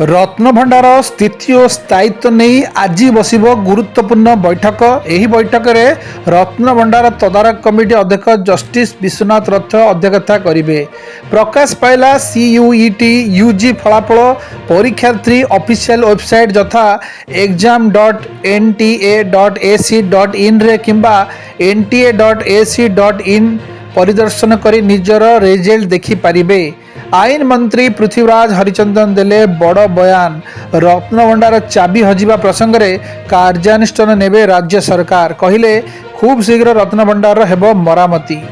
रत्नभंडार स्थिति और स्थायित्व नहीं आज बस गुरुत्वपूर्ण बैठक। यह बैठक में रत्नभंडार तदारक कमिटी अध्यक्ष जस्टिस विश्वनाथ रथ अध्यक्षता करेंगे। प्रकाश पाइला सीयूईटी यूजी फलाफल परीक्षार्थी ऑफिशियल वेबसाइट यथा exam.nta.ac.in रे किंबा nta.ac.in परिदर्शन कर निजर रिजल्ट देखिपारे। आईन मंत्री पृथ्वीराज हरिचंदन देले बड़ बयान। रत्नभंडार चाबी हजिबा प्रसंग में कार्यानुष्ठान नेबे राज्य सरकार। कहिले खूब शीघ्र रत्नभंडार हेबो मरामती।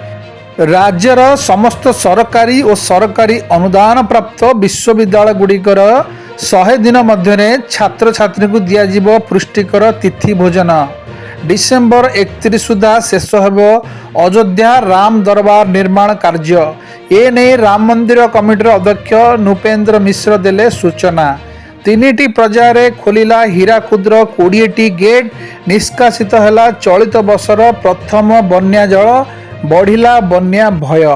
राज्यर समस्त सरकारी और सरकारी अनुदान प्राप्त विश्वविद्यालय गुड़िकर 100 दिन मध्य छात्र छात्री को दियाजिबो पुष्टिकर तिथि भोजन। डिसेम्बर 31 सुधा शेष हेब अयोध्या राम दरबार निर्माण कार्य। ए नहीं राम मंदिर कमिटर अध्यक्ष नृपेंद्र मिश्र देले सूचना। 3टी पर्यायर खोलिला हीराकुद्र 20टी गेट। निष्कासित है चलित वर्षर प्रथम बन्या जल। बढ़िला बन्या भय।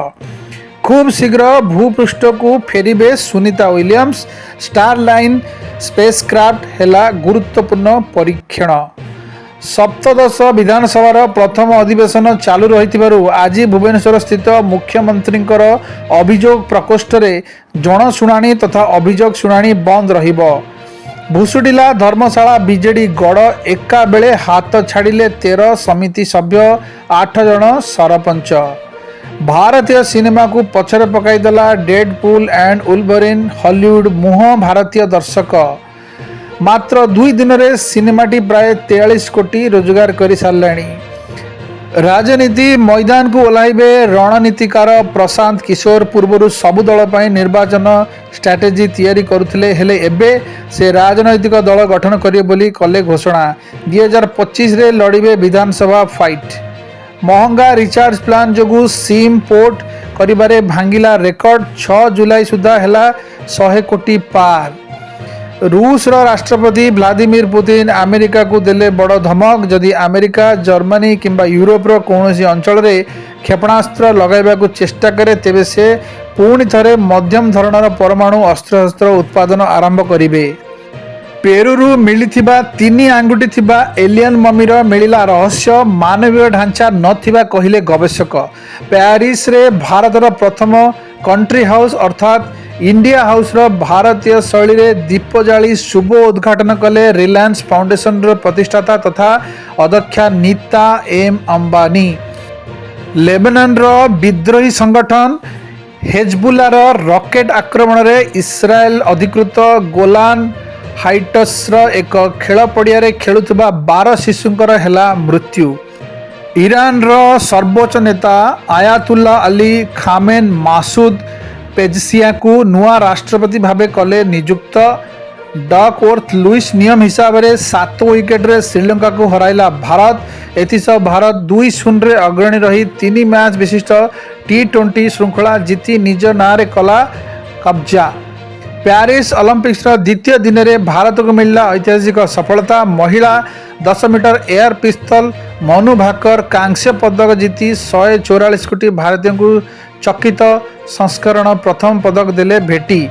खूब शीघ्र भूपृष्ठ को फेरिबे सुनीता विलियम्स। स्टारलाइन स्पेसक्राफ्ट हैला गुरुत्वपूर्ण परीक्षण। सप्तदश विधानसभार प्रथम अधिवेशन चालू रही आज भुवनेश्वर स्थित मुख्यमंत्री अभियोग प्रकोष्ठ में जनशुणाणी तथा अभियोग शुणाणी बंद रहिबो। भुसुडिला धर्मशाला बीजेडी गड़। एका बेले हाथ छाड़िले 13 समिति सभ्य 8 जन सरपंच। भारतीय सिनेमा को पछरे पकाईदेला डेडपुल एंड वुल्वरीन। हॉलीवुड मुह भारतीय दर्शक। मात्र 2 दिन रे सिनेमाटी प्राय 43 कोटी रोजगार कर सारे। राजनीति मैदान को ओह्लाइबे रणनीतिकार प्रशांत किशोर। पूर्व सबु दल पर निर्वाचन स्ट्राटेजी तैयारी करुथिले, हेले एबे से राजनैतिक दल गठन करिवे बोली कले घोषणा। 2025 रे लड़िबे विधानसभा फाइट। महंगा रिचार्ज प्लान जोगु सिम पोर्ट करिबारे भांगिला रेकर्ड। 6 जुलाई सुधा हैला 100 कोटी पार। रूस राष्ट्रपति व्लादिमीर पुतिन अमेरिका को देले बड़ धमक। जदि अमेरिका जर्मनी किंबा यूरोप कौन अंचल रे क्षेपणास्त्र लगाइबा को चेष्टा करे तेबे से पुणी थरे मध्यम धरणर परमाणु अस्त्रशस्त्र उत्पादन आरंभ करिवे। पेरुरु मिलिथिबा 3 आंगुठी थिबा एलियन ममीर मिलिला रहस्य। मानवीय ढांचा नथिबा कहिले गवेषक। पेरिस रे भारतर प्रथम कंट्री हाउस अर्थात इंडिया हाउस भारतीय शैली रे दीप जाली शुभ उद्घाटन कले रिलायंस फाउंडेशन प्रतिष्ठाता तथा अध्यक्षा नीता एम अंबानी। लेबनान विद्रोही संगठन हेजबुल्लार रॉकेट आक्रमण रे इस्राएल अधिकृत गोलान हाइट्स एक खेल पड़िया खेलुवा 12 शिशुंकर हेला मृत्यु। ईरान सर्वोच्च नेता आयातुल्ला अली खामेन मासूद पेजसिया को नुआ राष्ट्रपति भावे कले नियुक्त। डकवर्थ लुइस नियम हिसाब से 7 विकेट रे श्रीलंका को हराइला भारत। एथिसह भारत 2-0 रे अग्रणी रही 3 मैच विशिष्ट T20 श्रृंखला जीति निज ना रे कला कब्जा। पेरिस ओलंपिक्स द्वितीय दिन में भारत को मिलला ऐतिहासिक सफलता। महिला 10 metre air pistol Manu Bhaker कांस्य पदक जीति 144 कोटी भारतीयों को चकित संस्करण प्रथम पदक देले भेटी।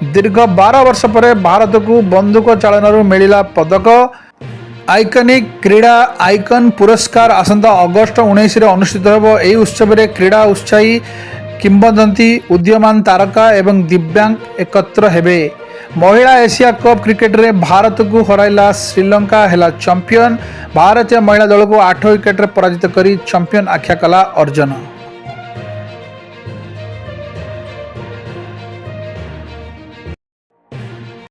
दीर्घ 12 वर्ष पर भारत को बंदूक चालन मिलला पदक। आइकनिक क्रीड़ा आइकन पुरस्कार आसंता अगस्ट 19 रे अनुष्ठित होबो। एही उत्सव रे क्रीड़ा उत्साही किंबदंती उदीयमान तारका एवं दिव्यांग एकत्र हेबे। महिला एशिया कप क्रिकेट रे भारत को हराइला श्रीलंका हेला चैंपियन। भारतीय महिला दल को 8 विकेट रे पराजित करी चैंपियन आख्या कला अर्जन।